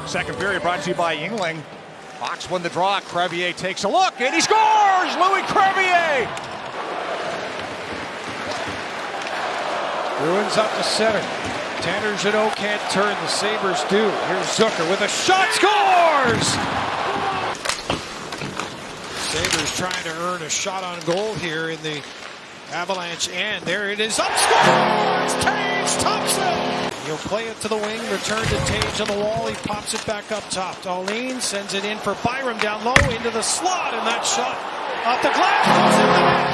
Second period brought to you by Yingling. Hawks win the draw. Crevier takes a look and he scores! Louis Crevier! Bruins up to center. Tanner Jeannot can't turn. The Sabres do. Here's Zucker with a shot. Scores! Sabres trying to earn a shot on goal here in the Avalanche end. There it is. Up scores! Tage Thompson! He'll play it to the wing. Return to Tage on the wall. He pops it back up top. Dahlin sends it in for Byram down low into the slot. And that shot off the glass goes in the net.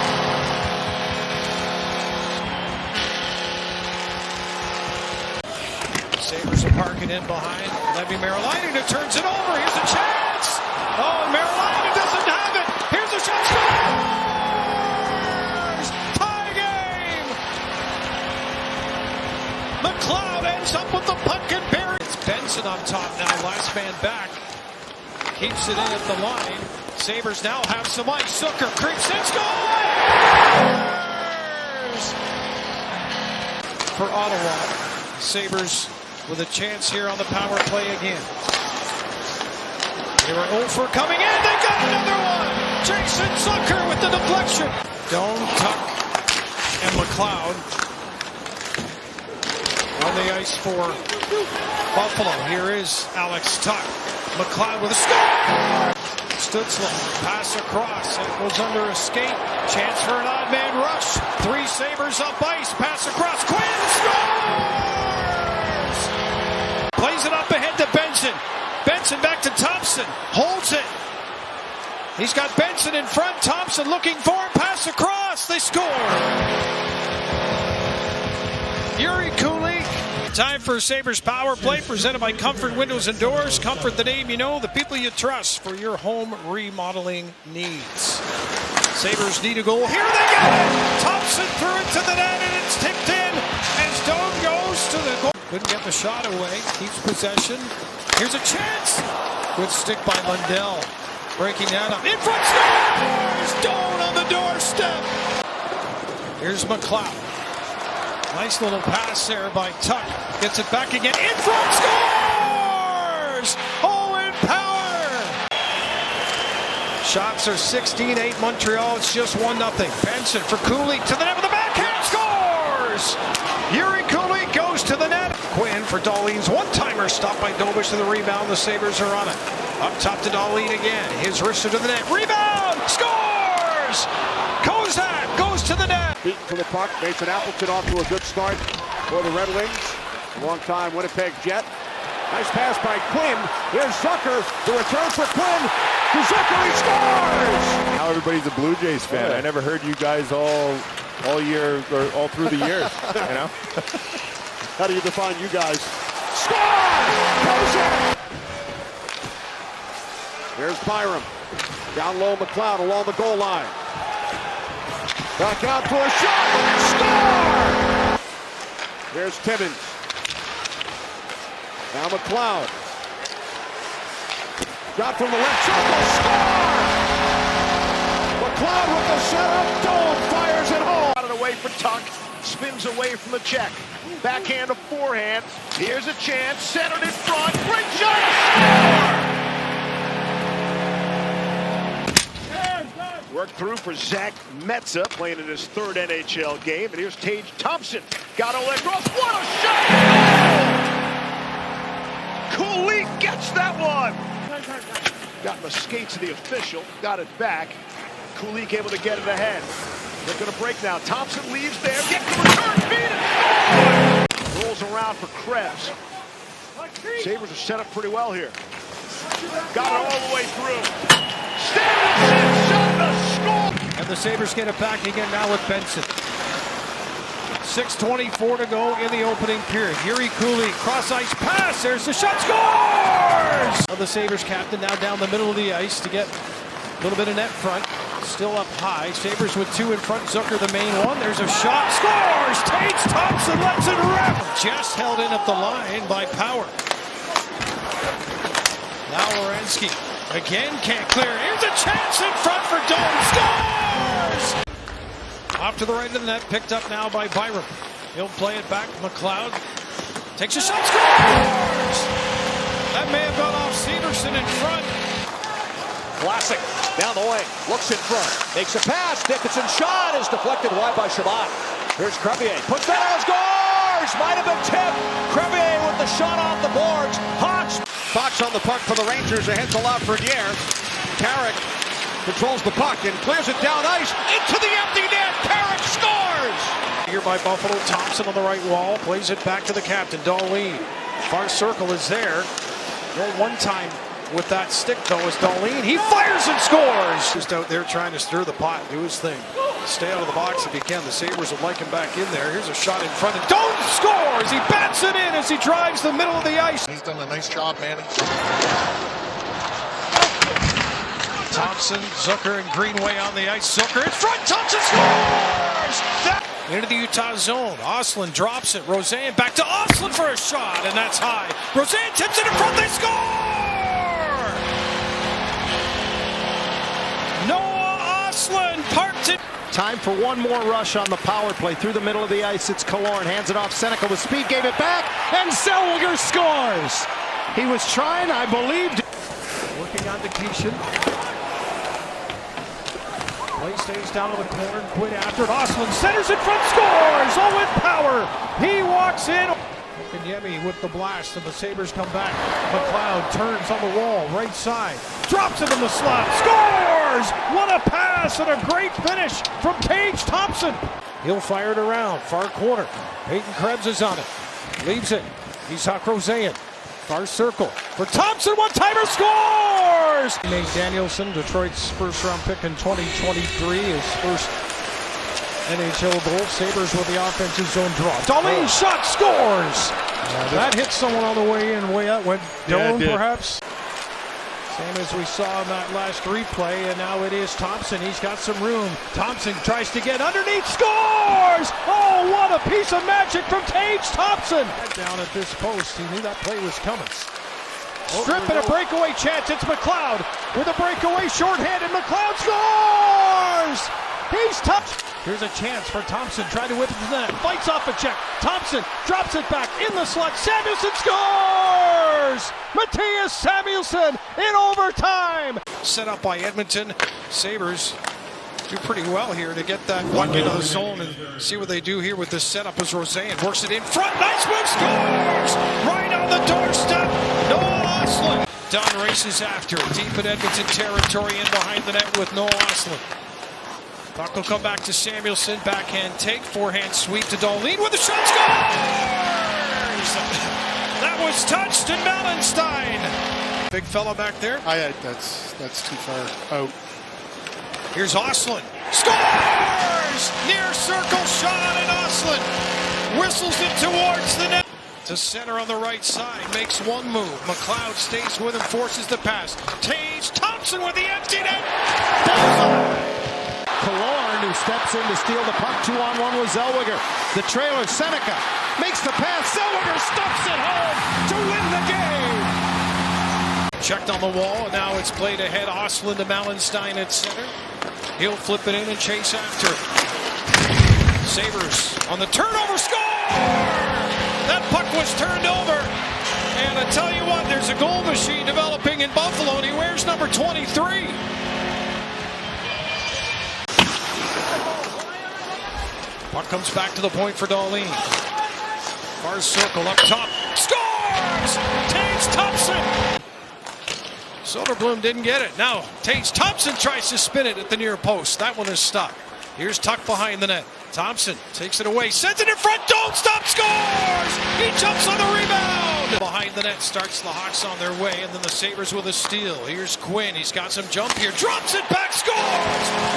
Sabres are parking in behind Levi Marilainen, who turns it over. Here's a chance. Oh, Marilainen doesn't have it. Here's a shot. Scores! Tie game! McLeod ends up with the puck and buries. It's Benson on top now. Last man back. Keeps it in at the line. Sabres now have some ice. Zucker creeps in. Scores! For Ottawa. Sabres with a chance here on the power play again. They were 0 for coming in. They got another one. Jason Zucker with the deflection. Doan, Tuck, and McLeod on the ice for Buffalo. Here is Alex Tuck. McLeod with a score. Stützle pass across. It was under a skate. Chance for an odd man rush. 3 Sabres up ice. Pass across. Quinn scores! Plays it up ahead to Benson. Benson back to Thompson. Holds it. He's got Benson in front. Thompson looking for him. Pass across. They score. Yuri Kulik. Time for Sabres Power Play presented by Comfort Windows and Doors. Comfort, the name you know, the people you trust for your home remodeling needs. Sabres need a goal. Here they get it. Thompson threw it to the net and it's tipped in as Doan goes to the goal. Couldn't get the shot away. Keeps possession. Here's a chance. Good stick by Lundell. Breaking that up. In front, scores! Doan on the doorstep. Here's McLeod. Nice little pass there by Tuck. Gets it back again. In front, scores! Owen Power! Shots are 16-8 Montreal. It's just 1-0. Benson for Cooley to the net with the backhand. Scores! Yuri Cooley goes to the net. Quinn for Dahlin's one-timer. Stopped by Dobish to the rebound. The Sabres are on it. Up top to Dahlin again. His wrister to the net. Rebound! Scores! Kozak goes to the net. Beaten for the puck. Mason Appleton off to a good start for the Red Wings. Long-time Winnipeg Jet. Nice pass by Quinn. Here's Zucker. The return for Quinn. To Zucker, he scores! Now everybody's a Blue Jays fan. I never heard you guys all year or all through the years. You know. How do you define you guys? Score! Kozak! Here's Byram. Down low, McLeod along the goal line. Back out for a shot. Score! Here's Timmins. Now McLeod. Got from the left circle. Score! McLeod with the setup. Doan fires it home. Got it away for Tuck. Spins away from the check. Backhand to forehand. Here's a chance. Centered in front. Great shot. Score! Worked through for Zach Metza, playing in his 3rd NHL game. And here's Tage Thompson. Got all that cross. What a shot! Cooley gets that one. Got in the skates of the official. Got it back. Cooley able to get it ahead. They're going to break now. Thompson leaves there. Gets the return. Feed it. Rolls around for Krebs. Sabres are set up pretty well here. Got it all the way through. Stephenson shot the score. And the Sabres get it back again now with Benson. 6:24 to go in the opening period. Yuri Cooley, cross-ice pass. There's the shot. Scores! Now the Sabres captain now down the middle of the ice to get a little bit of net front. Still up high. Sabres with 2 in front. Zucker the main one. There's a shot. Scores! Tage Thompson lets it rip. Just held in at the line by Power. Now Werenski again can't clear. Here's a chance in front for Doan. Scores! Off to the right of the net. Picked up now by Byram. He'll play it back. McLeod takes a shot. Scores! That may have gone Thompson in front. Vlasic down the wing, looks in front, makes a pass. Dickinson shot is deflected wide by Shabbat. Here's Crevier, puts that on, scores! Might have been tipped. Crevier with the shot off the boards. Hawks. Fox on the puck for the Rangers. Ahead to Lafreniere. Carrick controls the puck and clears it down ice into the empty net. Carrick scores! Here by Buffalo, Thompson on the right wall, plays it back to the captain, Dahlin. Far circle is there. No one time with that stick though is Dahlin. He fires and scores! Just out there trying to stir the pot, do his thing. Stay out of the box if he can. The Sabres would like him back in there. Here's a shot in front and Doan scores! He bats it in as he drives the middle of the ice. He's done a nice job, Manny. Thompson, Zucker, and Greenway on the ice. Zucker in front. Thompson scores! Into the Utah zone. Ostlund drops it. Rosen back to Ostlund for a shot, and that's high. Rosen tips it in front. They score! Noah Ostlund parked it. Time for one more rush on the power play. Through the middle of the ice, it's Killorn. Hands it off. Seneca with speed, gave it back, and Zellweger scores! He was trying, I believed. Working on Nikishin. Play stays down to the corner. Quinn after it. Ostlund centers in front, scores! Oh, with power. He walks in. Yemi with the blast, and the Sabres come back. McLeod turns on the wall, right side. Drops it in the slot. Scores! What a pass and a great finish from Tage Thompson. He'll fire it around. Far corner. Peyton Krebs is on it. Leaves it. Isak Rosen. Far circle for Thompson, one-timer, scores! Nate Danielson, Detroit's first-round pick in 2023, his first NHL goal. Sabres with the offensive zone draw. Dahlin shot, scores! That hit someone on the way in, way out. Went Doan, perhaps. Same as we saw in that last replay, and now it is Thompson. He's got some room. Thompson tries to get underneath, scores! Oh, what a piece of magic from Tage Thompson! Down at this post, he knew that play was coming. Strip and a breakaway chance. It's McLeod with a breakaway shorthanded. McLeod scores! He's touched. Here's a chance for Thompson. Trying to whip it to the net. Fights off a check. Thompson drops it back in the slot. Samuelsson scores! Mattias Samuelsson in overtime. Set up by Edmonton. Sabres do pretty well here to get that puck into the zone and see what they do here with this setup as Rosen works it in front. Nice move, scores! Right on the doorstep. Noah Ostlund. Dunn races after it. Deep in Edmonton territory in behind the net with Noah Ostlund. Puck will come back to Samuelsson. Backhand take. Forehand sweep to Dahlin with a shot. Scores! That was touched in Malenstein. Big fella back there. That's too far out. Here's Ostlund. Scores! Near circle shot, and Ostlund whistles it towards the net. To center on the right side. Makes one move. McLeod stays with him. Forces the pass. Tage Thompson with the empty net. Bullseye! Killorn, who steps in to steal the puck, 2-on-1 with Zellweger. The trailer, Seneca, makes the pass. Zellweger stuffs it home to win the game. Checked on the wall, and now it's played ahead. Ostlund to Malenstein at center. He'll flip it in and chase after it. Sabres on the turnover, score! That puck was turned over. And I tell you what, there's a goal machine developing in Buffalo, and he wears number 23. Puck comes back to the point for Dahlin. Far circle up top. Scores! Tage Thompson! Soderblom didn't get it. Now Tage Thompson tries to spin it at the near post. That one is stuck. Here's Tuck behind the net. Thompson takes it away. Sends it in front. Don't stop. Scores! He jumps on the rebound. Behind the net starts the Hawks on their way. And then the Sabres with a steal. Here's Quinn. He's got some jump here. Drops it back. Scores!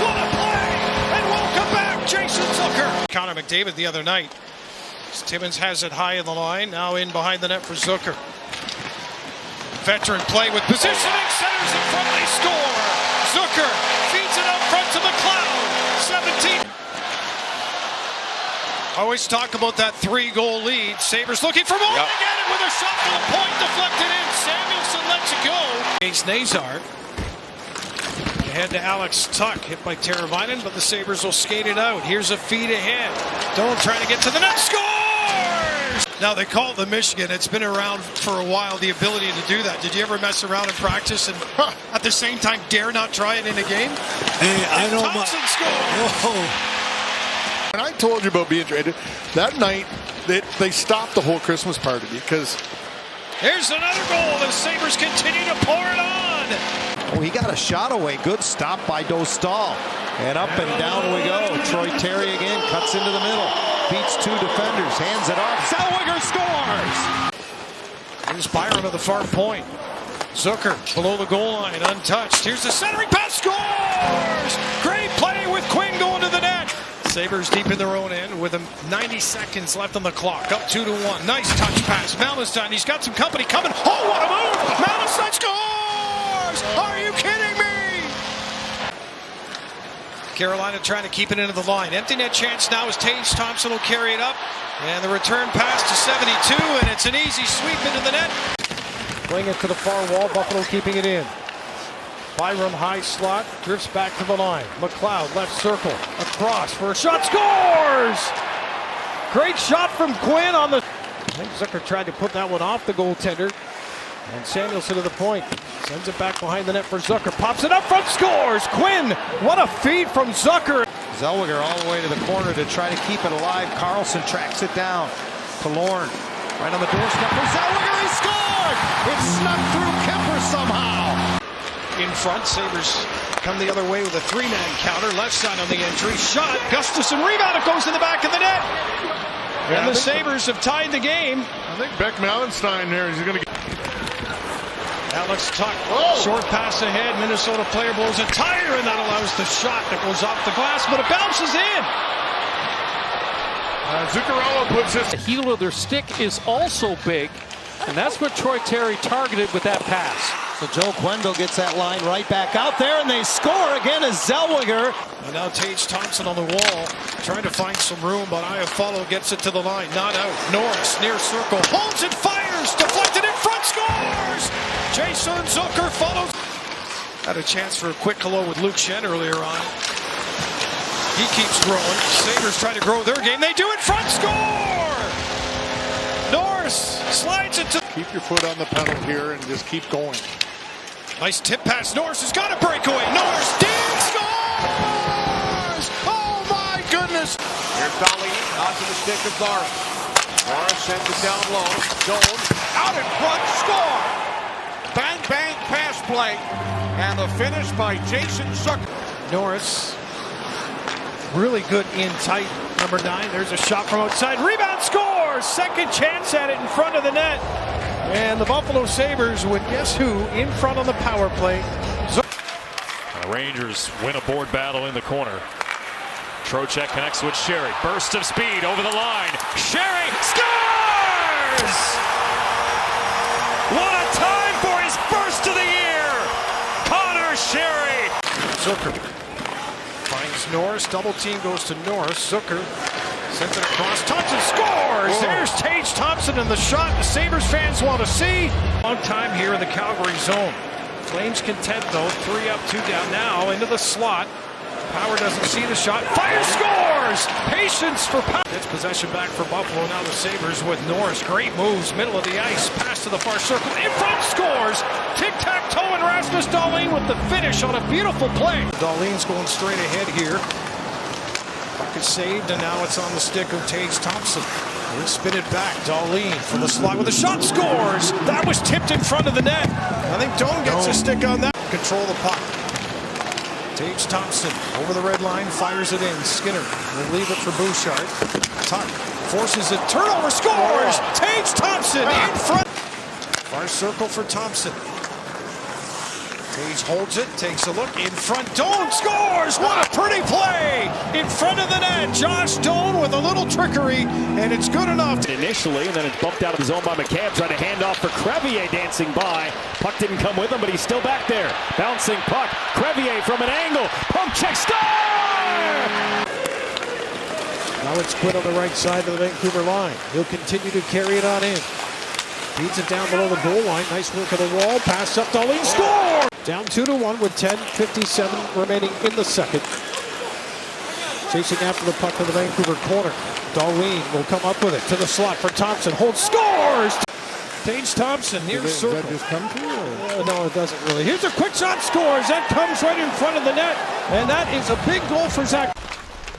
What a play! And welcome back, Jason Zucker. Connor McDavid the other night. Timmins has it high in the line. Now in behind the net for Zucker. Veteran play with positioning. Centers in front. They score. Zucker feeds it up front to McLeod. 17. Always talk about that 3-goal lead. Sabres looking for more again, and with a shot to the point, deflected in. Samuelsson lets it go. Against Nazar. Ahead to Alex Tuck, hit by Teravainen, but the Sabres will skate it out. Here's a feed ahead. Doan trying to get to the net. Scores! Now, they call it the Michigan. It's been around for a while, the ability to do that. Did you ever mess around in practice and at the same time dare not try it in a game? Hey, I know Thompson scores. And I told you about being traded. That night, they stopped the whole Christmas party because... Here's another goal. The Sabres continue to pour it on. Oh, he got a shot away. Good stop by Dostal. And up and down we go. Troy Terry again cuts into the middle. Beats two defenders. Hands it off. Zellweger scores! Here's Byron to the far point. Zucker below the goal line, untouched. Here's the centering pass. Scores! Great play with Quinn going to the net. Sabres deep in their own end with 90 seconds left on the clock. Up 2-1. Nice touch pass. Malmstein, he's got some company coming. Oh, what a move! Malmstein scores! Are you kidding me? Carolina trying to keep it into the line. Empty net chance now as Tage Thompson will carry it up. And the return pass to 72, and it's an easy sweep into the net. Playing it to the far wall, Buffalo keeping it in. Byram high slot, drifts back to the line. McLeod left circle, across for a shot, scores! Great shot from Quinn on the... I think Zucker tried to put that one off the goaltender. And Samuelson to the point. Sends it back behind the net for Zucker. Pops it up front, scores! Quinn, what a feed from Zucker! Zellweger all the way to the corner to try to keep it alive. Carlson tracks it down to Lorne. Right on the doorstep for Zellweger, he scored! It snuck through Kemper somehow. In front, Sabres come the other way with a three-man counter. Left side on the entry. Shot. Gustafsson rebound. It goes to the back of the net. And the Sabres have tied the game. I think Beck Malmstein there is going to get... Alex Tuck. Short pass ahead. Minnesota player blows a tire, and that allows the shot that goes off the glass, but it bounces in. Zuccarello puts his... The heel of their stick is also big, and that's what Troy Terry targeted with that pass. So Joe Quenneville gets that line right back out there, and they score again as Zellweger. And now Tage Thompson on the wall, trying to find some room, but Iafallo gets it to the line, not out. Norris near circle, holds it, fires, deflected in front, scores! Jason Zucker follows. Had a chance for a quick hello with Luke Shen earlier on. He keeps growing. Sabres try to grow their game. They do it, front, score! Norris slides it to... Keep your foot on the pedal here and just keep going. Nice tip pass. Norris has got a breakaway. Norris digs, scores! Oh my goodness! Here's Dolly onto the stick of Norris. Norris sends it down low. Doan out in front, score! Bang, bang, pass play. And the finish by Jason Zucker. Norris, really good in tight. Number 9, there's a shot from outside. Rebound, scores! Second chance at it in front of the net. And the Buffalo Sabres with guess who in front on the power play. The Rangers win a board battle in the corner. Trocheck connects with Sherry. Burst of speed over the line. Sherry scores! What a time for his first of the year! Connor Sherry! Zucker finds Norris. Double team goes to Norris. Zucker sends it across. Thompson scores! Whoa. There's Tage Thompson in the shot the Sabres fans want to see. Long time here in the Calgary zone. Flames content though. 3 up, 2 down now into the slot. Power doesn't see the shot. Fire, scores! Patience for Power. It's possession back for Buffalo. Now the Sabres with Norris. Great moves. Middle of the ice. Pass to the far circle. In front, scores! Tic-tac-toe, and Rasmus Dahlin with the finish on a beautiful play. Dahlin's going straight ahead here. Puck is saved, and now it's on the stick of Tage Thompson. He'll spin it back. Dahlin from the slot with a shot, scores! That was tipped in front of the net. I think Doan gets a stick on that. Control the puck. Tage Thompson over the red line, fires it in. Skinner will leave it for Bouchard. Tuck forces it, turnover, scores! Tage Thompson in front. Far circle for Thompson. Tage holds it, takes a look, in front, Doan scores! What a pretty play! In front of the net, Josh Doan with a little trickery, and it's good enough. Initially, and then it's bumped out of the zone by McCabe, trying to hand off for Crevier dancing by. Puck didn't come with him, but he's still back there. Bouncing puck, Crevier from an angle, pump check, score! Now it's Quinn on the right side of the Vancouver line. He'll continue to carry it on in. Feeds it down below the goal line. Nice work of the wall. Pass up, Dahlin, score! Down 2-1 with 10:57 remaining in the second. Chasing after the puck to the Vancouver corner. Darlene will come up with it to the slot for Thompson. Holds, scores! Tage Thompson near circle. Does that just come to you? No, it doesn't really. Here's a quick shot, scores. That comes right in front of the net. And that is a big goal for Zach.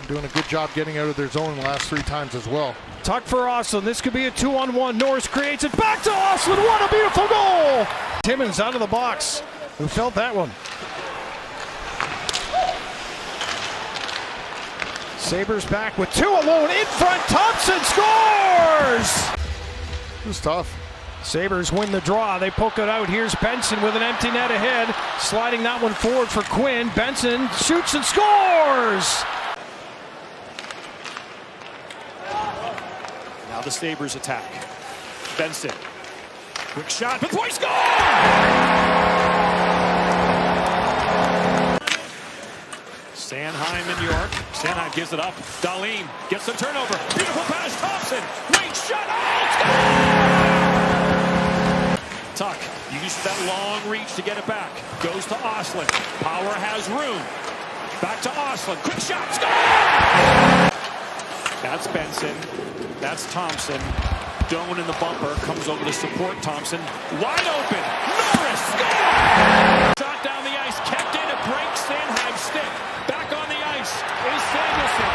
Doing a good job getting out of their zone the last 3 times as well. Tuck for Ostlund. This could be a 2-on-1. Norris creates it. Back to Ostlund. What a beautiful goal! Timmins out of the box. Who felt that one? Sabres back with 2 alone in front. Thompson scores! It was tough. Sabres win the draw. They poke it out. Here's Benson with an empty net ahead. Sliding that one forward for Quinn. Benson shoots and scores! Now the Sabres attack. Benson. Quick shot. Before he scores! Sanheim in York. Sanheim gives it up. Dahlin gets the turnover. Beautiful pass. Thompson. Wait, shot. Tuck uses that long reach to get it back. Goes to Ostlund. Power has room. Back to Ostlund. Quick shot. Score! That's Benson. That's Thompson. Doan in the bumper. Comes over to support Thompson. Wide open. Norris. Score! Shot down the ice. Kept in. It breaks Sanheim's stick. Back on the ice is Samuelson.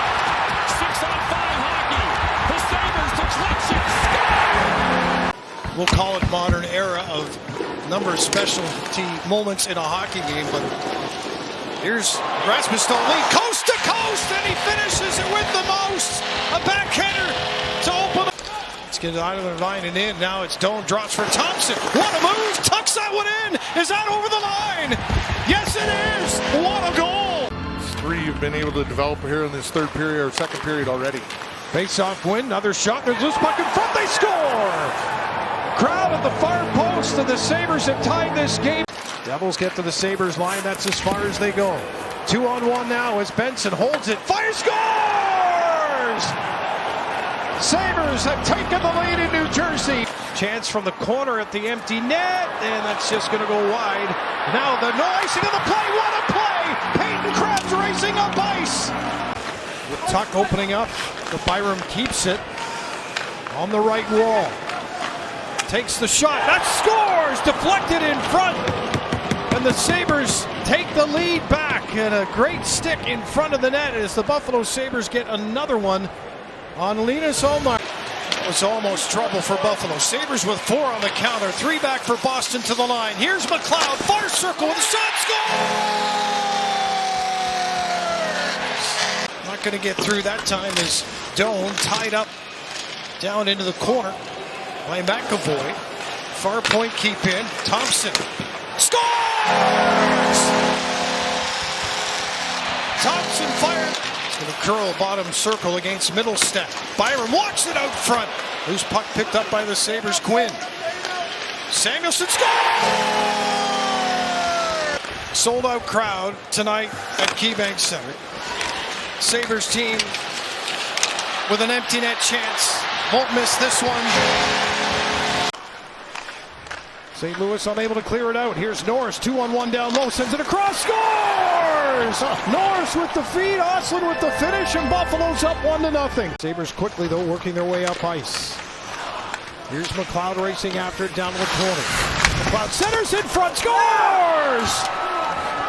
6-on-5 hockey. The Sabres to clinch it. Score! We'll call it modern era of number of specialty moments in a hockey game, but here's Rasmus Dahlin, coast to coast, and he finishes it with the most. A backhander to open it. Let's get out of the line and in. Now it's Doan, drops for Thompson. What a move, tucks that one in. Is that over the line? Yes, it is. What a goal. 3 you've been able to develop here in this 3rd period or 2nd period already. Face-off win, another shot, there's loose puck in front, they score! Crowd at the far post, and the Sabres have tied this game. Devils get to the Sabres line, that's as far as they go. 2-on-1 now as Benson holds it, fires, scores! Sabres have taken the lead in New Jersey. Chance from the corner at the empty net, and that's just going to go wide. Now the no icing of the play, what a play! Peyton Krebs racing up ice! With Tuck opening up, the Byram keeps it on the right wall. Takes the shot, that scores! Deflected in front, and the Sabres take the lead back, and a great stick in front of the net as the Buffalo Sabres get another one on Linus Ullmark. It was almost trouble for Buffalo. Sabres with 4 on the counter, 3 back for Boston to the line. Here's McLeod, far circle with a shot, scores! Not going to get through that time as Doan tied up down into the corner by McAvoy. Far point keep in. Thompson scores! Thompson fired. It's going to curl bottom circle against Middlestat. Byram walks it out front. Loose puck picked up by the Sabres. Quinn. Samuelson scores! Sold out crowd tonight at KeyBank Center. Sabres team with an empty net chance. Won't miss this one. St. Louis unable to clear it out. Here's Norris, 2-on-1 down low, sends it across, scores! Norris with the feed, Ostlund with the finish, and Buffalo's up 1-0. Sabres quickly, though, working their way up ice. Here's McLeod racing after it down to the corner. McLeod centers in front, scores!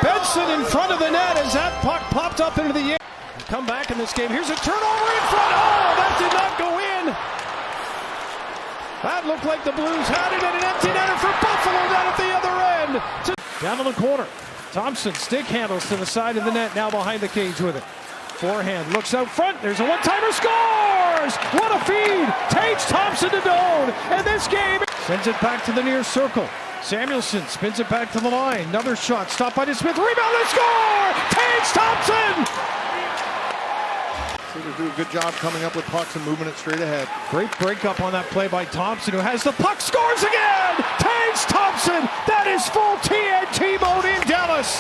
Benson in front of the net as that puck popped up into the air. Come back in this game. Here's a turnover in front. Oh, that did not go in. That looked like the Blues had it, and an empty netter for Buffalo down at the other end. Down to the corner. Thompson stick handles to the side of the net, now behind the cage with it. Forehand looks out front. There's a one-timer, scores! What a feed! Tage Thompson to Doan, and this game sends it back to the near circle. Samuelson spins it back to the line. Another shot, stopped by DeSmith. Rebound and score! Tage Thompson! Sabres do a good job coming up with pucks and moving it straight ahead. Great breakup on that play by Thompson, who has the puck, scores again! Tage Thompson! That is full TNT mode in Dallas.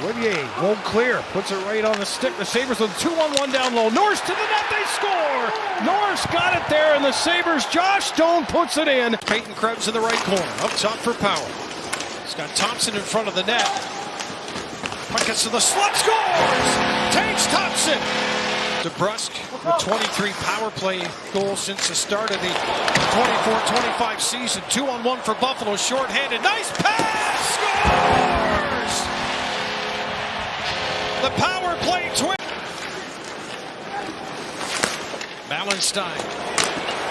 Olivier won't clear, puts it right on the stick. The Sabres with 2-on-1 down low. Norris to the net, they score! Norris got it there, and the Sabres, Josh Doan puts it in. Peyton Krebs in the right corner, up top for Power. He's got Thompson in front of the net. Puck gets to the slot, scores! Tage Thompson! DeBrusk with 23 power play goals since the start of the 24-25 season. 2-on-1 for Buffalo, shorthanded. Nice pass! Scores! The power play twin. Ballenstein.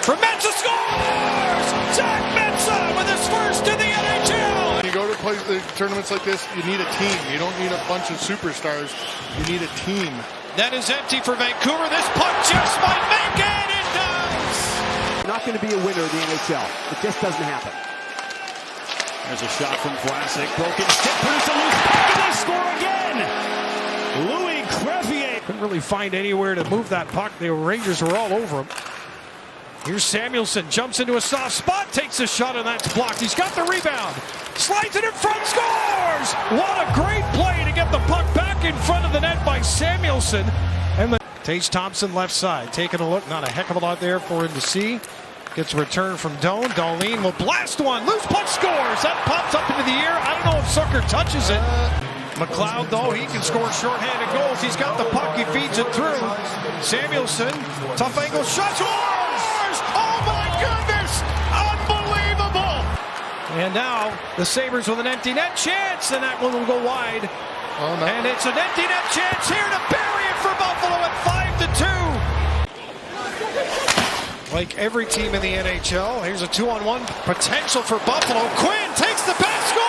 For Mensah, scores! Zach Mensah with his first in the NHL! When you go to play tournaments like this, you need a team. You don't need a bunch of superstars. You need a team. That is empty for Vancouver. This puck just might make it. It does! Not going to be a winner in the NHL. It just doesn't happen. There's a shot from Vlasic. Broken stick, produce a loose puck, and they score again! Louis Crevier. Couldn't really find anywhere to move that puck. The Rangers were all over him. Here's Samuelsson, jumps into a soft spot, takes a shot, and that's blocked. He's got the rebound. Slides it in front, scores! What a great play to get the puck back in front of the net by Samuelsson. And the Tage Thompson left side, taking a look. Not a heck of a lot there for him to see. Gets a return from Doan. Dahlin will blast one. Loose puck, scores! That pops up into the air. I don't know if Zucker touches it. McLeod, though, he can score shorthanded goals. He's got the puck. He feeds it through. Samuelsson, tough angle shot, scores! Oh, my goodness! Unbelievable! And now the Sabres with an empty net chance, and that one will go wide. Oh, no. And it's an empty net chance here to bury it for Buffalo at 5-2. Like every team in the NHL, here's a 2-on-1 potential for Buffalo. Quinn takes the pass, scores!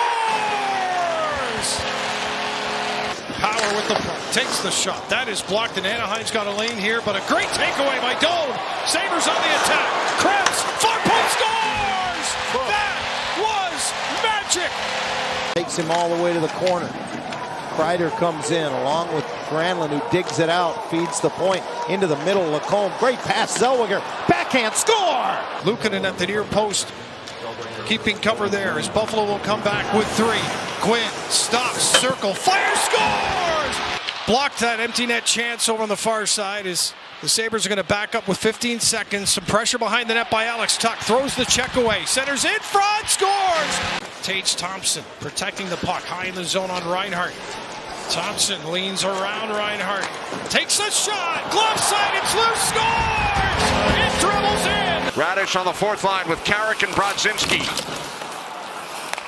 Power with the puck, takes the shot. That is blocked, and Anaheim's got a lane here, but a great takeaway by Doan. Sabres on the attack. Krebs, far-point, scores! That was magic! Takes him all the way to the corner. Kreider comes in along with Granlund, who digs it out, feeds the point into the middle. Lacombe, great pass. Zellweger, backhand, score! Luukkonen at the near post, keeping cover there as Buffalo will come back with 3. Quinn stops, circle, fire, scores! Blocked that empty net chance over on the far side as the Sabres are going to back up with 15 seconds. Some pressure behind the net by Alex Tuch. Throws the check away. Centers in front, scores! Tage Thompson protecting the puck high in the zone on Reinhart. Thompson leans around Reinhart. Takes a shot. Glove side, it's loose, scores! It dribbles in! Radish on the fourth line with Carrick and Brodzinski.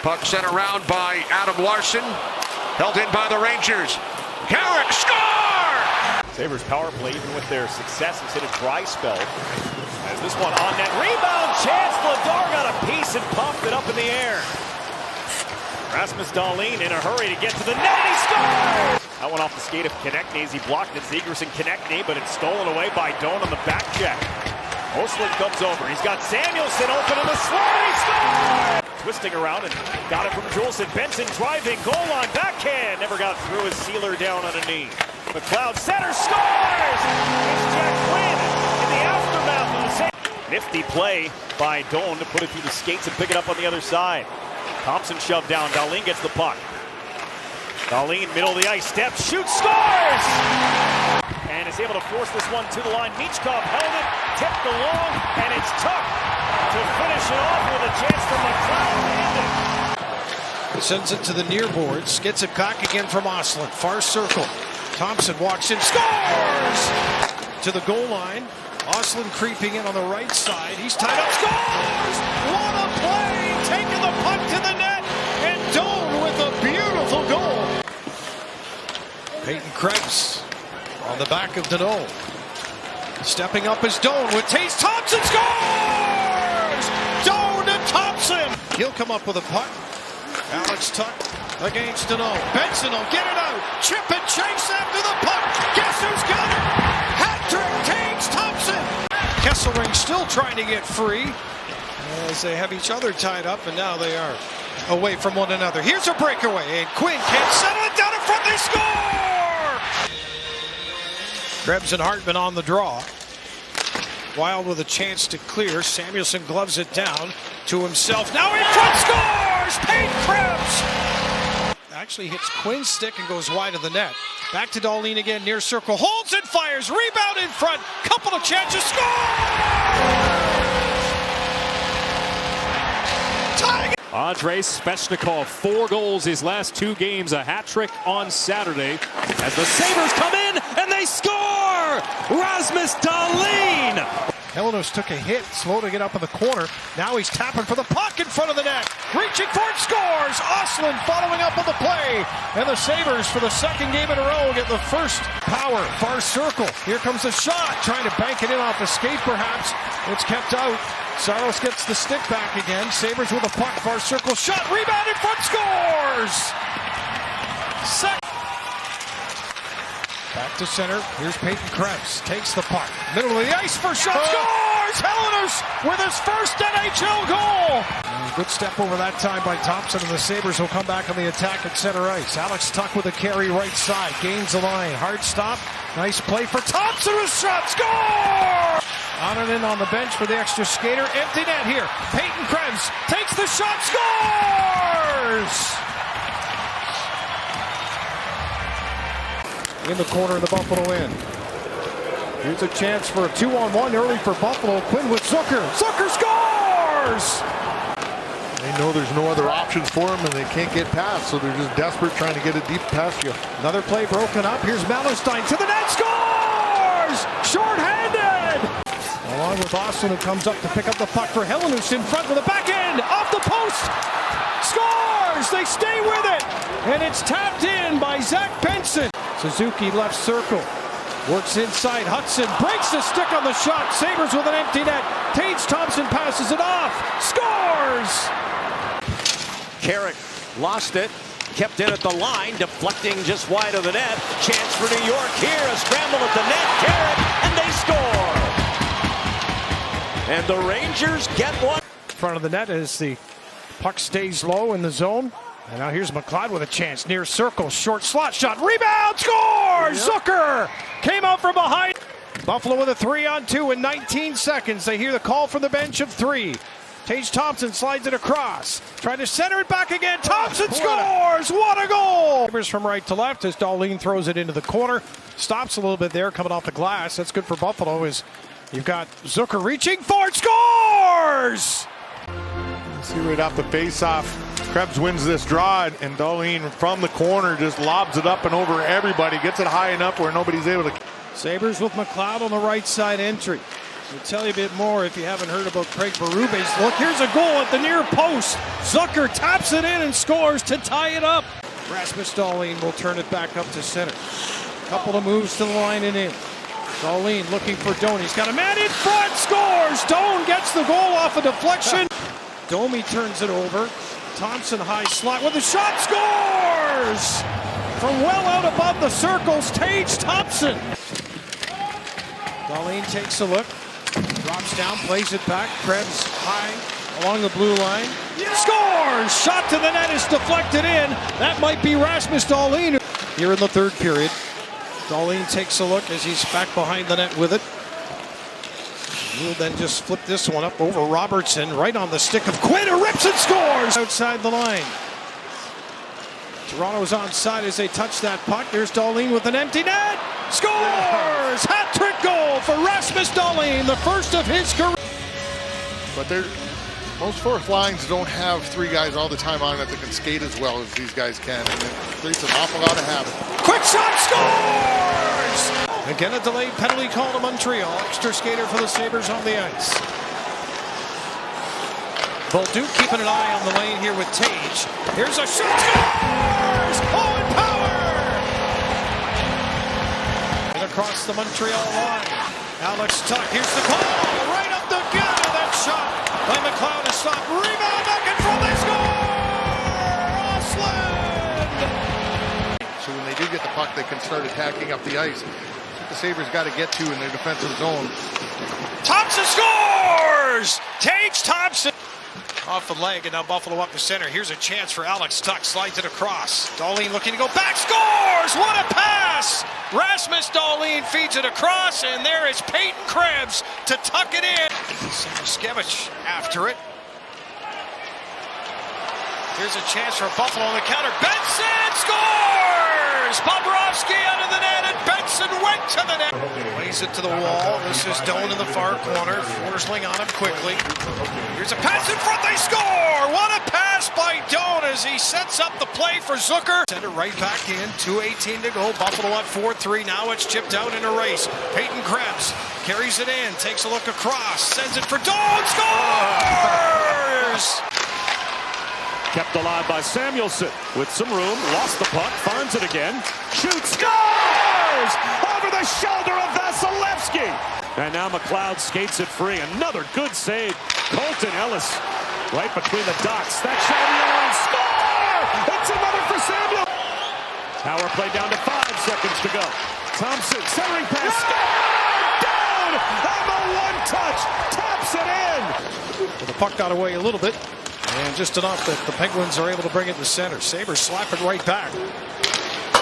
Puck sent around by Adam Larson. Held in by the Rangers. Carrick, score! Sabres power play, even with their success, has hit a dry spell. As this one on net, rebound chance. Vladar got a piece and pumped it up in the air. Rasmus Dahlin in a hurry to get to the net, and he scores! That one off the skate of Konechny as he blocked it. Zegras and Konechny, but it's stolen away by Doan on the back check. Osling comes over. He's got Samuelsson open in the slot. He scores! Twisting around and got it from Juleson. Benson driving, goal line, backhand. Never got through his sealer down on a knee. McLeod center, scores! It's Jack Quinn in the aftermath of the save. Nifty play by Doan to put it through the skates and pick it up on the other side. Thompson shoved down. Dahlin gets the puck. Dahlin, middle of the ice, steps, shoots, scores! And is able to force this one to the line. Michkov held it, tipped along, and it's Tuch to finish it off with a chance for McLeod to end it. Sends it to the near boards. Gets it back again from Osling. Far circle. Thompson walks in, scores! To the goal line. Osling creeping in on the right side. He's tied up, scores! What a play! Taking the puck to the net, and Doan with a beautiful goal. Peyton Krebs on the back of Danault. Stepping up is Doan with Tage Thompson, scores! Doan to Thompson! He'll come up with a puck. Alex Tuch against Danault. Benson will get it out. Chip and chase after the puck. Guess who's got it? Hat-trick, Tage Thompson! Kesselring still trying to get free as they have each other tied up, and now they are away from one another. Here's a breakaway, and Quinn can't settle it down in front. They score! Krebs and Hartman on the draw. Wild with a chance to clear. Samuelsson gloves it down to himself. Now in front, scores! Payne Krebs! Actually hits Quinn's stick and goes wide of the net. Back to Dahlin again, near circle. Holds and fires. Rebound in front. Couple of chances. Score! Tying it. Andrei Svechnikov, 4 goals his last 2 games, a hat trick on Saturday. As the Sabres come in and they score! Rasmus Dahlin! Helenos took a hit, slow to get up in the corner. Now he's tapping for the puck in front of the net. Reaching for it, scores! Ostlund following up on the play. And the Sabres, for the second game in a row, get the first power. Far circle. Here comes the shot. Trying to bank it in off the skate, perhaps. It's kept out. Saros gets the stick back again. Sabres with a puck. Far circle shot. Rebound in front. Scores! Back to center. Here's Peyton Krebs. Takes the puck. Middle of the ice for shot. Scores! Helenos with his first NHL goal. Good step over that time by Thompson, and the Sabres will come back on the attack at center ice. Alex Tuch with a carry right side. Gains the line. Hard stop. Nice play for Thompson with shot. Score! On and in on the bench for the extra skater. Empty net here. Peyton Krebs takes the shot. Scores! In the corner of the Buffalo end. Here's a chance for a 2-on-1 early for Buffalo. Quinn with Zucker. Zucker scores! They know there's no other options for them, and they can't get past, so they're just desperate trying to get it deep past you. Another play broken up. Here's Mallenstein to the net. Scores! Short-handed! Along with Austin, who comes up to pick up the puck for Helenos in front with the back end. Off the post! Scores! They stay with it! And it's tapped in by Zach Benson. Suzuki left circle. Works inside. Hudson breaks the stick on the shot. Sabres with an empty net. Tage Thompson passes it off. Scores! Carrick lost it. Kept in at the line. Deflecting just wide of the net. Chance for New York here. A scramble at the net. Carrick, and they score! And the Rangers get one. In front of the net as the puck stays low in the zone. And now here's McLeod with a chance. Near circle. Short slot shot. Rebound. Scores! Yep. Zucker came out from behind. Buffalo with a 3-on-2 in 19 seconds. They hear the call from the bench of 3. Tage Thompson slides it across. Trying to center it back again. Thompson scores! What a goal! Sabres from right to left as Dahlin throws it into the corner. Stops a little bit there coming off the glass. That's good for Buffalo as you've got Zucker reaching for it. Scores! See right off the face-off, Krebs wins this draw, and Dahlin from the corner just lobs it up and over everybody. Gets it high enough where nobody's able to. Sabres with McLeod on the right side entry. We'll tell you a bit more if you haven't heard about Craig Berube's look. Here's a goal at the near post. Zucker taps it in and scores to tie it up. Rasmus Dahlin will turn it back up to center. Couple of moves to the line and in. Dahlin looking for Doan. He's got a man in front. Scores! Doan gets the goal off a deflection. Domi turns it over. Thompson high slot with a shot. Scores! From well out above the circles, Tage Thompson. Dahlin takes a look. Drops down, plays it back. Krebs high along the blue line. Scores! Shot to the net is deflected in. That might be Rasmus Dahlin. Here in the third period, Dahlin takes a look as he's back behind the net with it. He'll then just flip this one up over Robertson, right on the stick of Quinn, who rips and scores outside the line. Toronto's onside as they touch that puck. There's Dahlin with an empty net. Scores! Hat-trick goal for Rasmus Dahlin, the first of his career. But most fourth lines don't have 3 guys all the time on it that can skate as well as these guys can, and it creates an awful lot of habit. Quick shot, scores! Again, a delayed penalty call to Montreal. Extra skater for the Sabres on the ice. Bolduc keeping an eye on the lane here with Tage. Here's a shot. Scores! Owen Power! And across the Montreal line. Alex Tuch. Here's the call. Right up the gut of that shot by McLeod to stop. Rebound back in front. They score! Ostlund! So when they do get the puck, they can start attacking up the ice. The Sabres got to get to in their defensive zone. Thompson scores! Tage Thompson off the leg, and now Buffalo up the center. Here's a chance for Alex Tuch. Slides it across. Dahlin looking to go back. Scores! What a pass! Rasmus Dahlin feeds it across, and there is Peyton Krebs to tuck it in. Samuskevich after it. Here's a chance for Buffalo on the counter. Benson scores! Bobrovsky out of the net, and Benson went to the net. Lays it to the wall. This is Doan in the far corner. Forsling on him quickly. Here's a pass in front. They score! What a pass by Doan as he sets up the play for Zucker. Send it right back in. 2:18 to go. Buffalo up 4-3. Now it's chipped out in a race. Peyton Krebs carries it in. Takes a look across. Sends it for Doan. Scores! Kept alive by Samuelsson with some room, lost the puck, finds it again, shoots, scores! Over the shoulder of Vasilevsky! And now McLeod skates it free. Another good save. Colton Ellis right between the dots. That shot on the line, score! It's another for Samuel! Power play down to 5 seconds to go. Thompson, centering pass, score! Down! On the one touch, taps it in! The puck got away a little bit. And just enough that the Penguins are able to bring it to center. Sabres slap it right back.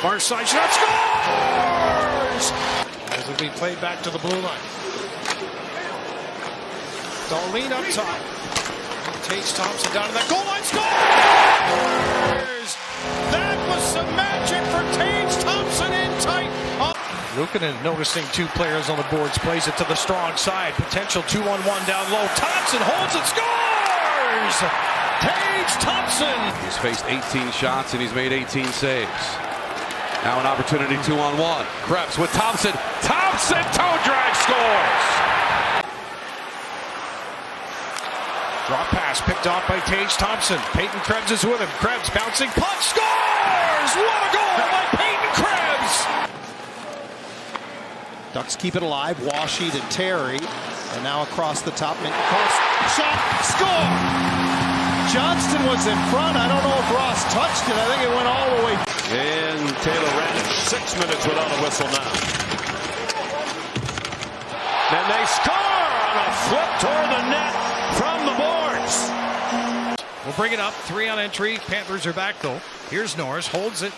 Far side shot, scores! As it'll be played back to the blue line. Darlene up top. Tage Thompson down to that goal line, scores! That was some magic for Tage Thompson in tight. Luukkonen noticing 2 players on the boards, plays it to the strong side. Potential 2-on-1 down low. Thompson holds it, scores! Tage Thompson. He's faced 18 shots and he's made 18 saves. Now an opportunity 2-on-1. Krebs with Thompson. Thompson toe drag scores. Drop pass picked off by Tage Thompson. Peyton Krebs is with him. Krebs bouncing puck, scores! What a goal by Peyton Krebs! Ducks keep it alive. Washy to Terry. And now across the top. Shot. Score! Johnston was in front. I don't know if Ross touched it. I think it went all the way. And Taylor Raddysh, 6 minutes without a whistle now. And they score on a flip toward the net from the boards. We'll bring it up. 3 on entry. Panthers are back though. Here's Norris. Holds it.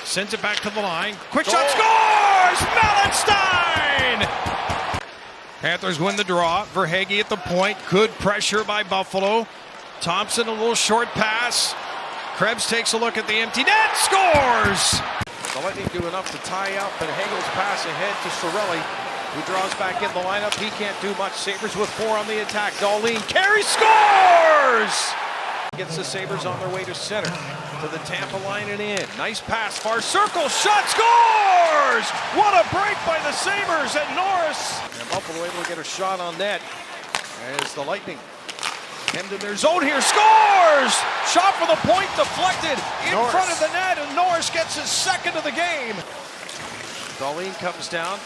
Sends it back to the line. Quick shot. Scores! Melenstein! Panthers win the draw. Verhaeghe at the point. Good pressure by Buffalo. Thompson, a little short pass. Krebs takes a look at the empty net. Scores! The Lightning do enough to tie up, and Hagel's pass ahead to Cirelli, who draws back in the lineup. He can't do much. Sabres with 4 on the attack. Dahlin carries, scores! Gets the Sabres on their way to center. To the Tampa line and in. Nice pass, far circle, shot, scores! What a break by the Sabres and Norris. And Buffalo able to get a shot on net as the Lightning hemmed in their zone here, scores! Shot for the point, deflected in front of the net, and Norris gets his 2nd of the game. Dahlin comes down,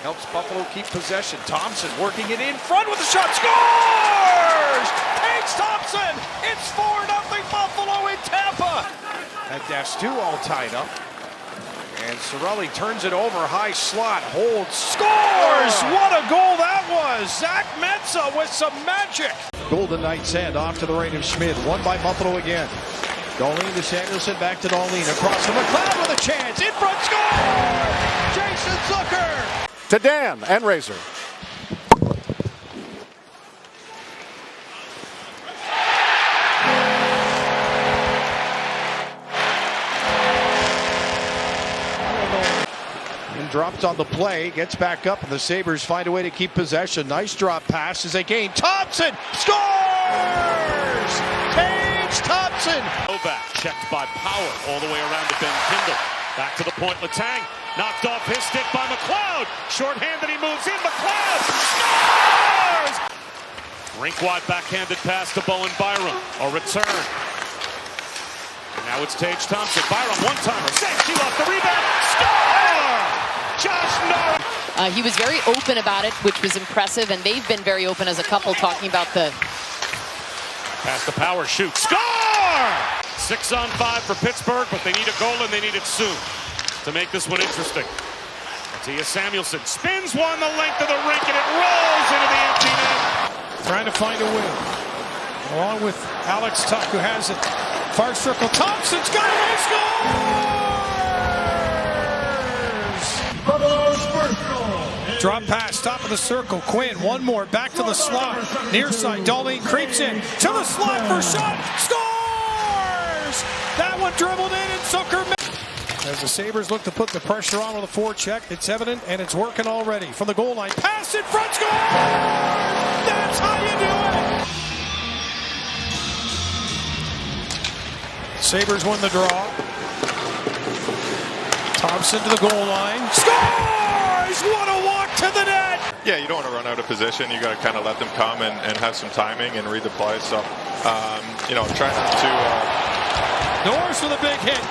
helps Buffalo keep possession. Thompson working it in front with the shot, scores! Tage Thompson, it's 4-0 Buffalo in Tampa. And that's 2 all tied up. And Cirelli turns it over, high slot, holds, scores! What a goal that was! Zach Mensah with some magic. Golden Knights hand off to the right of Schmid. Won by Buffalo again. Dahlin to Samuelsson, back to Dahlin. Across to McLeod with a chance. In front, score! Jason Zucker! To Dan and Razor. Drops on the play, gets back up, and the Sabres find a way to keep possession. Nice drop pass as they gain. Thompson scores! Tage Thompson! Back checked by Power all the way around to Ben Kindle. Back to the point, Letang knocked off his stick by McLeod. Short-handed, he moves in. McLeod scores! Rink-wide backhanded pass to Bowen Byram. A return. And now it's Tage Thompson. Byram one-timer. Saves. She lost the rebound. Score! Josh Norris. He was very open about it, which was impressive, and they've been very open as a couple talking about the... Pass the Power, shoot, score! 6 on 5 for Pittsburgh, but they need a goal and they need it soon to make this one interesting. Mattias Samuelsson spins one the length of the rink and it rolls into the empty net. Trying to find a win. Along with Alex Tuch, who has it. Far circle, Thompson's got it, he scores! Drop pass, top of the circle, Quinn, one more, back to the slot. Near side, Dahlin creeps in, to the slot for shot, score! one dribbled in, and Zucker. As the Sabres look to put the pressure on with a forecheck, it's evident, and it's working already. From the goal line, pass in front, score! That's how you do it! Sabres win the draw. Thompson to the goal line, scores! What a walk to the net! Yeah, you don't want to run out of position. You got to kind of let them come and have some timing and read the play. So, try not to. Norris with a big hit.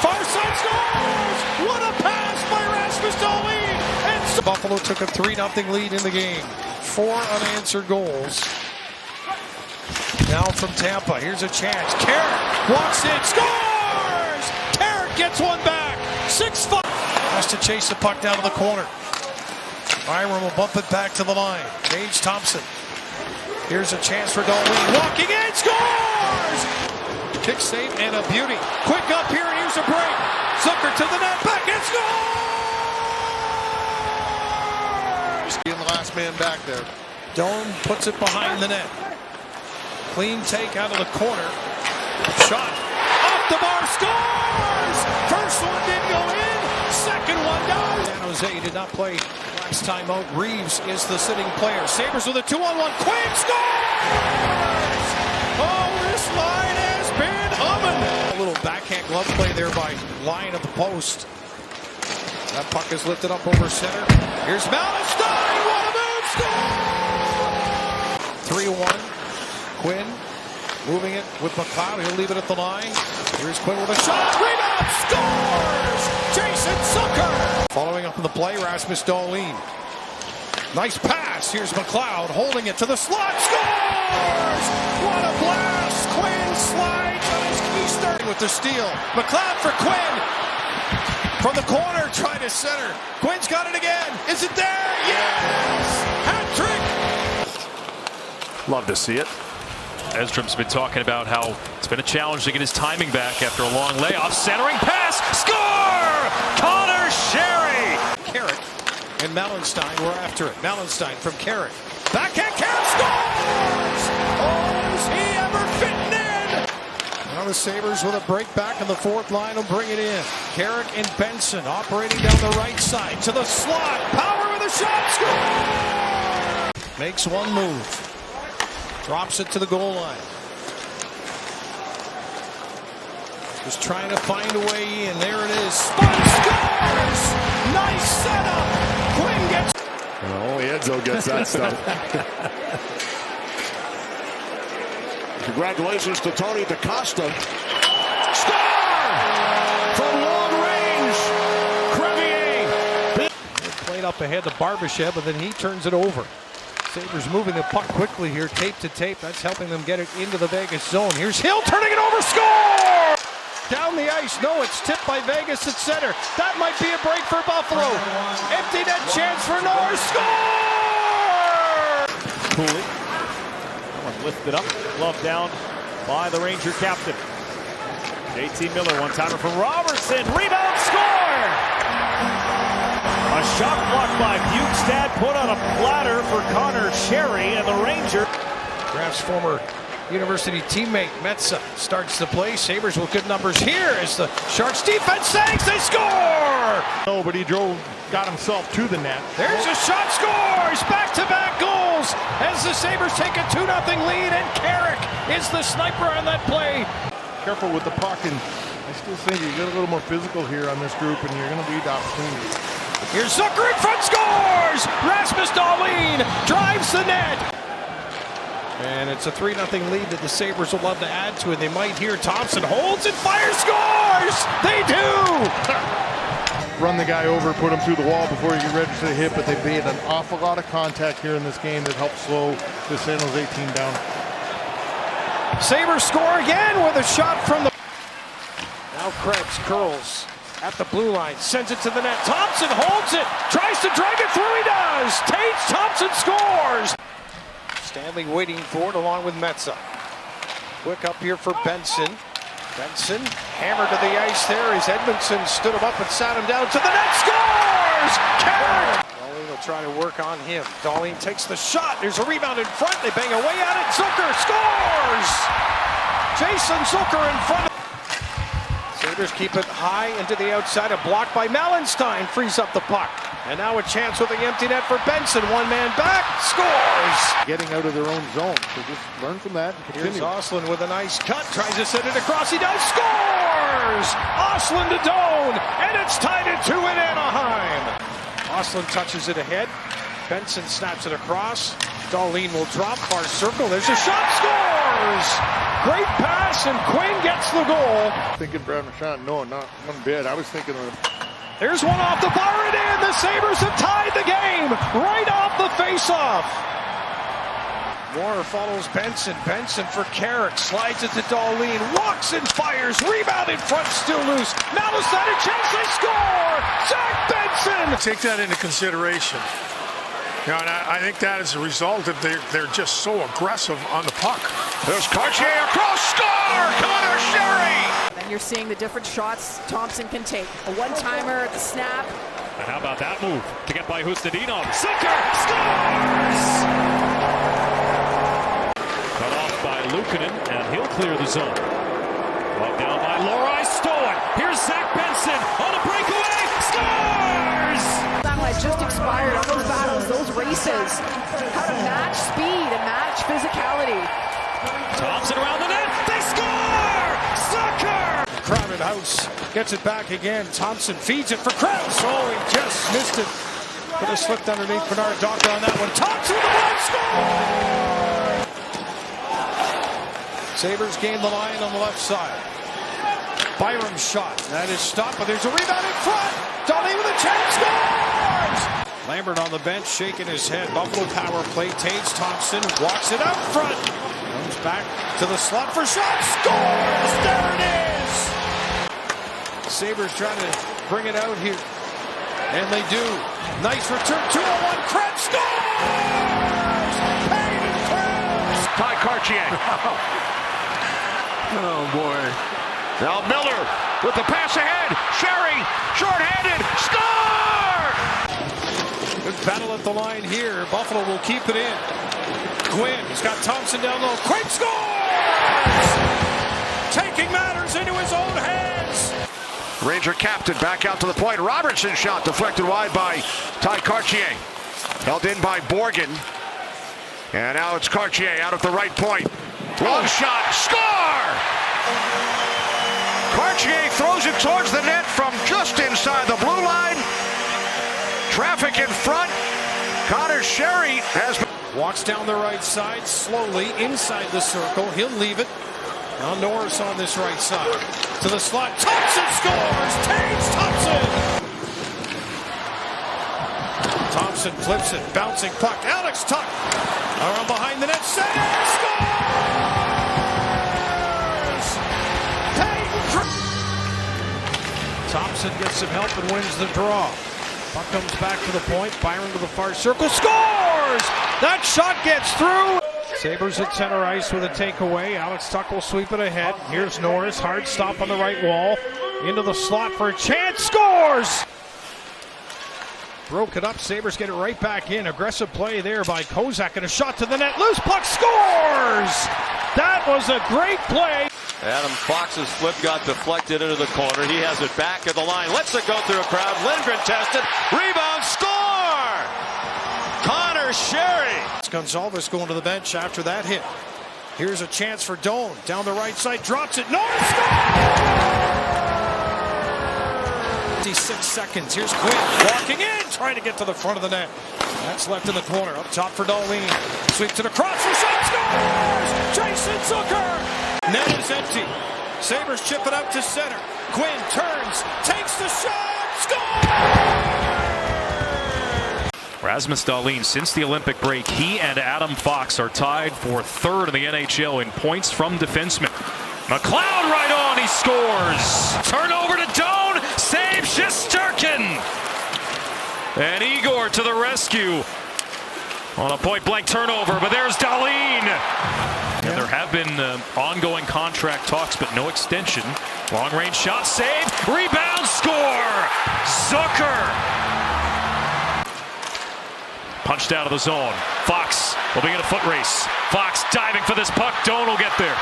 Far side scores! What a pass by Rasmus Dahlin! And Buffalo took a 3-0 lead in the game. 4 unanswered goals. Now from Tampa, here's a chance. Carrick walks in, scores! Carrick gets one back. 6-5. Has to chase the puck down to the corner. Byram will bump it back to the line. Tage Thompson. Here's a chance for Dahlin. Walking in, scores! Kick save and a beauty. Quick up here, and here's a break. Zucker to the net, back and scores! Being the last man back there. Doan puts it behind the net. Clean take out of the corner. Shot off the bar, scores! First one didn't go in, second one does. San Jose did not play last time out. Reeves is the sitting player. Sabres with a 2-on-1. Quinn scores! Oh, this line has been humming. A little backhand glove play there by Lyon at the post. That puck is lifted up over center. Here's Mallenstein. What a move! Score! 3-1. Quinn moving it with McLeod. He'll leave it at the line. Here's Quinn with a shot. Rebound! Scores! Jason Zucker! Following up on the play, Rasmus Dahlin. Nice pass. Here's McLeod holding it to the slot. Scores! What a blast! Quinn slides on his keister with the steal. McLeod for Quinn. From the corner, trying to center. Quinn's got it again. Is it there? Yes! Hat trick! Love to see it. Edstrom's been talking about how it's been a challenge to get his timing back after a long layoff. Centering pass, score! Connor Sherry! Carrick and Mallenstein were after it. Mallenstein from Carrick. Backhand, Carrick scores! Oh, is he ever fitting in? Now the Sabres with a break back in the fourth line will bring it in. Carrick and Benson operating down the right side to the slot. Power with a shot, score! Makes one move. Drops it to the goal line. Just trying to find a way in. There it is. Spun, scores! Nice setup. Quinn gets. Only Edzo gets that stuff. Congratulations to Tony DaCosta. Score! From long range. Crevier. Played up ahead to Barbashev, but then he turns it over. Sabres moving the puck quickly here, tape to tape. That's helping them get it into the Vegas zone. Here's Hill turning it over, score! Down the ice, no, it's tipped by Vegas at center. That might be a break for Buffalo. Empty net chance for Norris, score! Cooley. Lifted up, glove down by the Ranger captain. JT Miller, one-timer from Robertson, rebound, score! A shot blocked by Bukestad, put on a platter for Connor Sherry, and the Ranger. Graf's former university teammate Metsa starts the play. Sabres with good numbers here as the Sharks defense sinks, they score! No, but he got himself to the net. There's a shot, scores! Back-to-back goals as the Sabres take a 2-0 lead, and Carrick is the sniper on that play. Careful with the puck, and I still think you get a little more physical here on this group, and you're going to lead opportunities. Here's Zucker in front, scores! Rasmus Dahlin drives the net. And it's a 3-0 lead that the Sabres will love to add to it. They might hear Thompson holds and fires, scores! They do! Run the guy over, put him through the wall before you get ready for the hit, but they've made an awful lot of contact here in this game that helps slow the San Jose team down. Sabres score again with a shot from the... Now Krebs curls at the blue line, sends it to the net. Thompson holds it, tries to drag it through, he does! Tage Thompson scores! Stanley waiting for it along with Metsa. Quick up here for Benson. Benson hammered to the ice there as Edmondson stood him up and sat him down to the net. Scores! Carrick! Dahlin will try to work on him. Dahlin takes the shot. There's a rebound in front. They bang away at it. Zucker scores! Jason Zucker in front. Sabres keep it high into the outside. A block by Melenstein frees up the puck. And now a chance with the empty net for Benson. One man back, scores! Getting out of their own zone. So just learn from that and Here's continue. Ostlund with a nice cut. Tries to send it across. He does. Scores! Ostlund to Doan. And it's tied at 2 in Anaheim. Ostlund touches it ahead. Benson snaps it across. Dahlin will drop. Far circle. There's a shot. Scores! Great pass, and Quinn gets the goal. Thinking Brad Marchand, no, not one bit. I was thinking of... There's one off the bar and in. The Sabres have tied the game right off the faceoff. Moore follows Benson. Benson for Carrick. Slides it to Dahlin. Walks and fires. Rebound in front, still loose. Melenstein a chance. They score. Zach Benson. Take that into consideration. You know, and I think that is a result of they're just so aggressive on the puck. There's Cartier across. Score! Connor Sherry! And you're seeing the different shots Thompson can take. A one-timer at the snap. And how about that move to get by Hustadinov? Zucker scores! Cut off by Luukkonen, and he'll clear the zone. Brought down by Lohrei, stolen. Here's Zach Benson on a breakaway. Scores! That might just expired on those battles, those races. How to match speed and match physicality. Thompson around the net. They score! Zucker! Crowded house. Gets it back again. Thompson feeds it for Krause. Oh, he just missed it. Could have slipped underneath Bernard Docker on that one. Thompson with the block. Score! Sabres gain the line on the left side. Byram's shot. That is stopped, but there's a rebound in front. Dahlin with a chance. Scores! Lambert on the bench shaking his head. Buffalo power play. Taves Thompson walks it out front. Comes back to the slot for shot. Scores! There it is! Sabres trying to bring it out here. And they do. Nice return. 2-on-1. Krebs scores! Payne Krebs! Ty Cartier. Oh, boy. Now Miller with the pass ahead. Sherry, short-handed. Score! Good battle at the line here. Buffalo will keep it in. Quinn, he's got Thompson down low. Quinn scores! Taking matters into his own hands. Ranger captain back out to the point. Robertson shot deflected wide by Ty Cartier. Held in by Borgen. And now it's Cartier out at the right point. Long shot. Score! Cartier throws it towards the net from just inside the blue line. Traffic in front. Connor Sherry has been... Walks down the right side slowly inside the circle. He'll leave it. Now Norris on this right side. To the slot. Thompson scores! Taves Thompson! Thompson flips it. Bouncing puck. Alex Tuch. Around behind the net. Center! Scores! Thompson gets some help and wins the draw. Puck comes back to the point. Byram to the far circle. Scores! That shot gets through. Sabres at center ice with a takeaway. Alex Tuch will sweep it ahead. Here's Norris. Hard stop on the right wall. Into the slot for a chance. Scores! Broke it up. Sabres get it right back in. Aggressive play there by Kozak. And a shot to the net. Loose puck. Scores! That was a great play. Adam Fox's flip got deflected into the corner. He has it back at the line. Lets it go through a crowd. Lindgren tested. Rebound. Score! Connor Sherry. It's Gonzalez going to the bench after that hit. Here's a chance for Doan. Down the right side. Drops it. Norris scores! 56 seconds. Here's Quinn walking in. Trying to get to the front of the net. That's left in the corner. Up top for Dahlin. Sweep to the cross for shot. Scores! Jason Zucker! Net is empty. Sabres chip it out to center. Quinn turns, takes the shot, scores! Rasmus Dahlin, since the Olympic break, he and Adam Fox are tied for third in the NHL in points from defensemen. McLeod right on, he scores! Turnover to Doan, save Shesterkin! And Igor to the rescue on a point-blank turnover, but there's Dahlin! And there have been ongoing contract talks, but no extension. Long-range shot, save, rebound, score! Zucker! Punched out of the zone. Fox will begin a foot race. Fox diving for this puck. Doan will get there.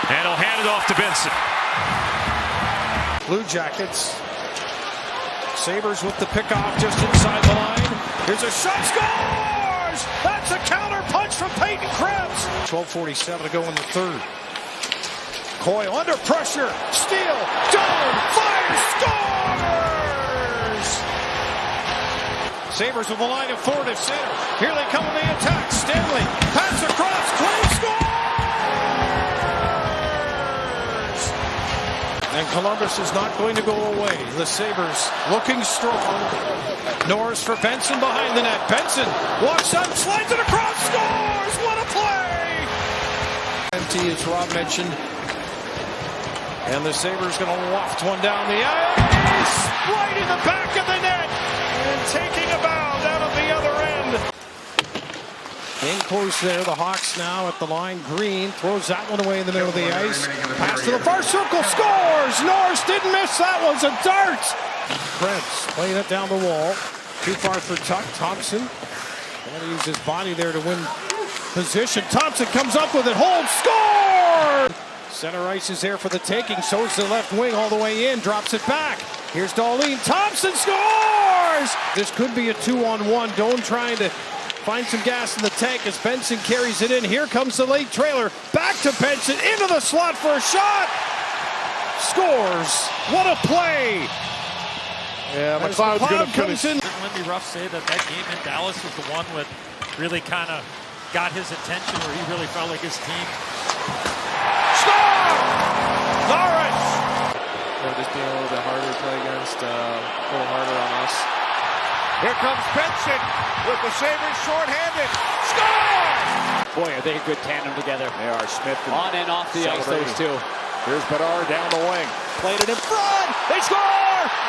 And he'll hand it off to Benson. Blue Jackets. Sabres with the pickoff just inside the line. Here's a shot, scores! That's a counter punch from Peyton Krebs. 12:47 to go in the third. Coyle under pressure, steal, down, fire, scores! Sabres with a line of 4 to center. Here they come in the attack. Stanley, pass across, Quinn scores! And Columbus is not going to go away. The Sabres looking strong. Norris for Benson behind the net. Benson walks up, slides it across, scores! What a play! Empty, as Rob mentioned. And the Sabres going to waft one down the ice, right in the back of the net, and taking a bow down at the other end. In close there, the Hawks now at the line. Green throws that one away in the middle of the ice. Pass to the far circle, scores! Norris didn't miss that one, it's a dart! Krebs playing it down the wall. Too far for Tuck. Thompson going to use his body there to win position. Thompson comes up with it, holds, score! Center ice is there for the taking. So is the left wing all the way in. Drops it back. Here's Dahlin. Thompson scores! This could be a 2-on-1. Doan trying to find some gas in the tank as Benson carries it in. Here comes the late trailer. Back to Benson. Into the slot for a shot. Scores. What a play. Yeah, McLeod's going to finish. Lindy Ruff say that game in Dallas was the one that really kind of got his attention, where he really felt like his team. Norris! Just being a little bit harder to play against, a little harder on us. Here comes Benson with the Sabres shorthanded. Score! Boy, are they a good tandem together. They are. Smith and on and off the ice, those two. Here's Bedard down the wing. Played it in front. They score!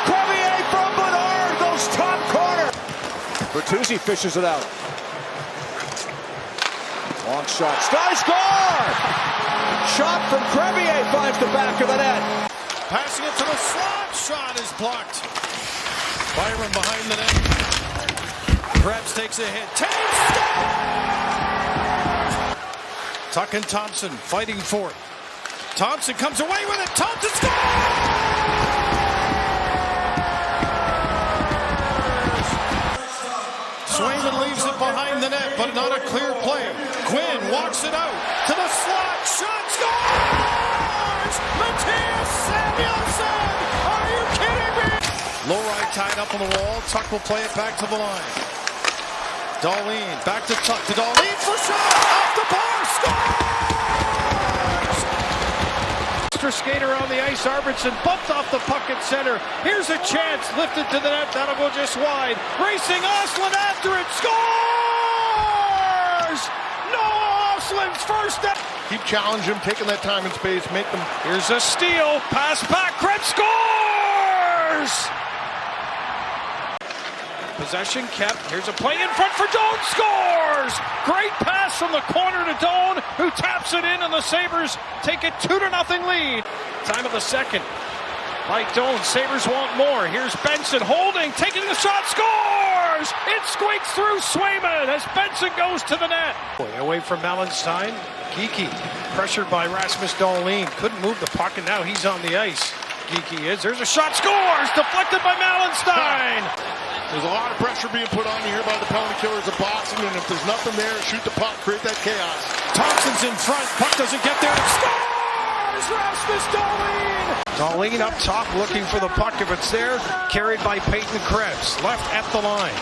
Crevier from Bedard goes top corner. Bertuzzi fishes it out. Long shot. Sky score! Shot from Crevier finds the back of the net. Passing it to the slot. Shot is blocked. Byram behind the net. Krebs takes a hit. Taves scores! Tuck and Thompson fighting for it. Thompson comes away with it. Thompson scores! Swayman leaves it behind the net, but not a clear play. Quinn walks it out to the slot. Shot, scores! Mattias Samuelsson! Are you kidding me? Lowry tied up on the wall. Tuck will play it back to the line. Dahlin back to Tuck. To Dahlin for shot! Off the bar! Scores! Extra skater on the ice. Arvidsson bumped off the puck at center. Here's a chance. Lifted to the net. That'll go just wide. Racing Ostlund after it. Scores! Noah Ostlund's first step. Keep challenging him, taking that time and space, make them. Here's a steal. Pass back. Krebs scores! Possession kept. Here's a play in front for Doan. Scores! Great pass from the corner to Doan, who taps it in, and the Sabres take a 2-0 lead. Time of the second. By Doan. Sabres want more. Here's Benson holding, taking the shot. Scores! It squeaks through Swayman as Benson goes to the net. Away from Malenstein. Geekie pressured by Rasmus Dahlin. Couldn't move the puck, and now he's on the ice. Geekie is. There's a shot. Scores! Deflected by Malenstein. There's a lot of pressure being put on you here by the penalty killers of boxing, and if there's nothing there, shoot the puck, create that chaos. Thompson's in front. Puck doesn't get there. Scores! Rasmus Dahlin! Dahlin up top looking for the puck if it's there. Carried by Peyton Krebs. Left at the line.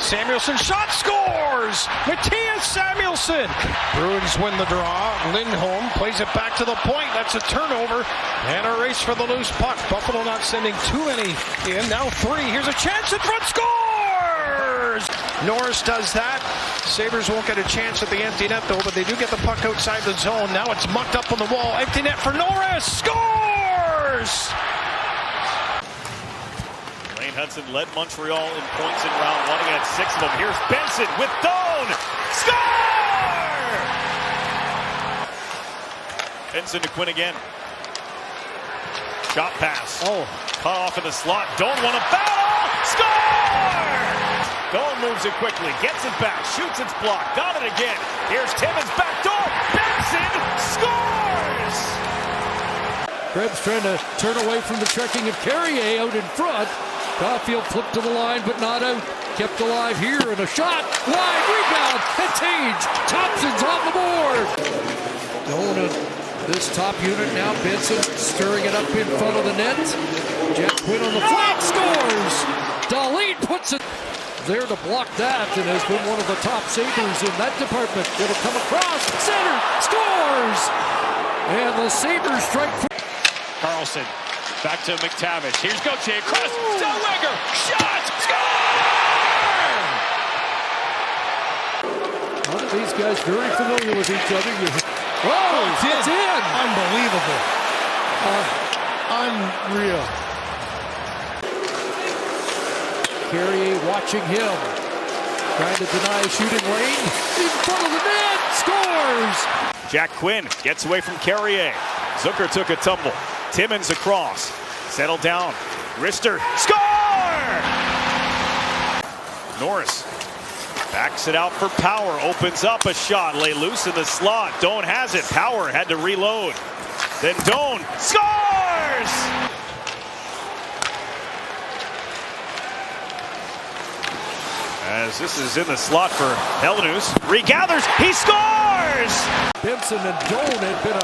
Samuelsson shot, scores! Mattias Samuelsson! Bruins win the draw. Lindholm plays it back to the point. That's a turnover. And a race for the loose puck. Buffalo not sending too many in. Now 3. Here's a chance in front. Scores! Norris does that. Sabres won't get a chance at the empty net though, but they do get the puck outside the zone. Now it's mucked up on the wall. Empty net for Norris. Scores! Lane Hudson led Montreal in points in round 1. He had 6 of them. Here's Benson with Doan. Score! Benson to Quinn again. Shot pass. Oh, cut off in the slot. Doan won a battle. Score! Doan moves it quickly. Gets it back. Shoots, it's blocked. Got it again. Here's Timmins back door. Benson scores! Krebs trying to turn away from the checking of Carrier out in front. Caulfield flipped to the line, but not out. Kept alive here, and a shot. Wide rebound. And Tage. Thompson's on the board. Going to this top unit now. Benson stirring it up in front of the net. Jack Quinn on the flat scores. Dahlin puts it there to block that, and has been one of the top Sabres in that department. It'll come across. Center. Scores. And the Sabres strike. Carlson back to McTavish. Here's Gauthier across. Zellweger. Shot. Score! One of these guys very familiar with each other. Whoa! It's in. Unbelievable. Unreal. Carrier watching him. Trying to deny a shooting lane. In front of the net. Scores! Jack Quinn gets away from Carrier. Zucker took a tumble. Timmins across. Settled down. Rister. Score! Norris backs it out for Power. Opens up a shot. Lay loose in the slot. Doan has it. Power had to reload. Then Doan scores! As this is in the slot for Helenius. Regathers. He scores! Benson and Doan had been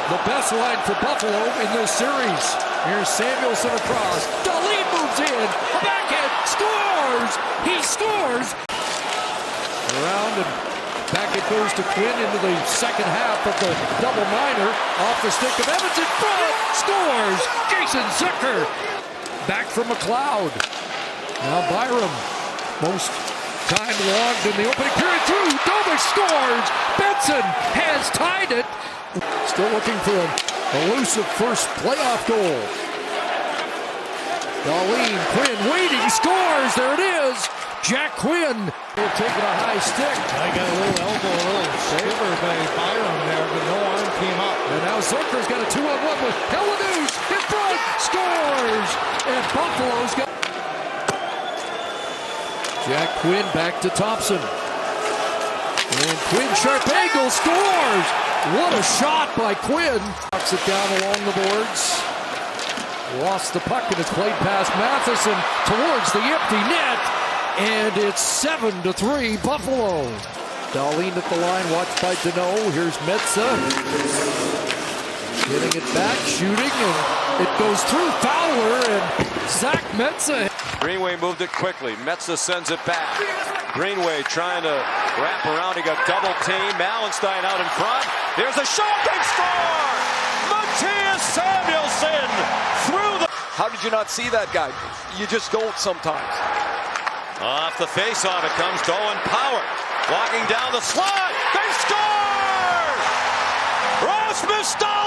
the best line for Buffalo in this series. Here's Samuelson across. Dahlin moves in. A backhand. Scores! He scores! Around and back it goes to Quinn into the second half of the double minor. Off the stick of Evans in front. Scores! Jason Zucker. Back from McLeod. Now Byram. Most time logged in the opening period through. Dobish scores. Benson has tied it. Still looking for an elusive first playoff goal. Dahlin, Quinn waiting, scores. There it is. Jack Quinn. They're taking a high stick. I got a little elbow, a little saver by Byram there, but no arm came up. And now Zucker's got a 2-on-1 with Helenius in front. Scores. And Buffalo's got. Jack Quinn back to Thompson. And Quinn, sharp angle, scores! What a shot by Quinn. Knocks it down along the boards. Lost the puck, and it's played past Matheson towards the empty net. And it's 7-3 Buffalo. Dahlin at the line, watched by Deneau. Here's Metsa. Getting it back, shooting, and it goes through Fowler and Zach Metsa. Greenway moved it quickly. Metsa sends it back. Greenway trying to wrap around. He got double team. Mallenstein out in front. There's a shot. They score! Mattias Samuelsson through the... How did you not see that guy? You just don't sometimes. Off the face-off it comes. Doan Power walking down the slot. They score! Rasmus Dahlin!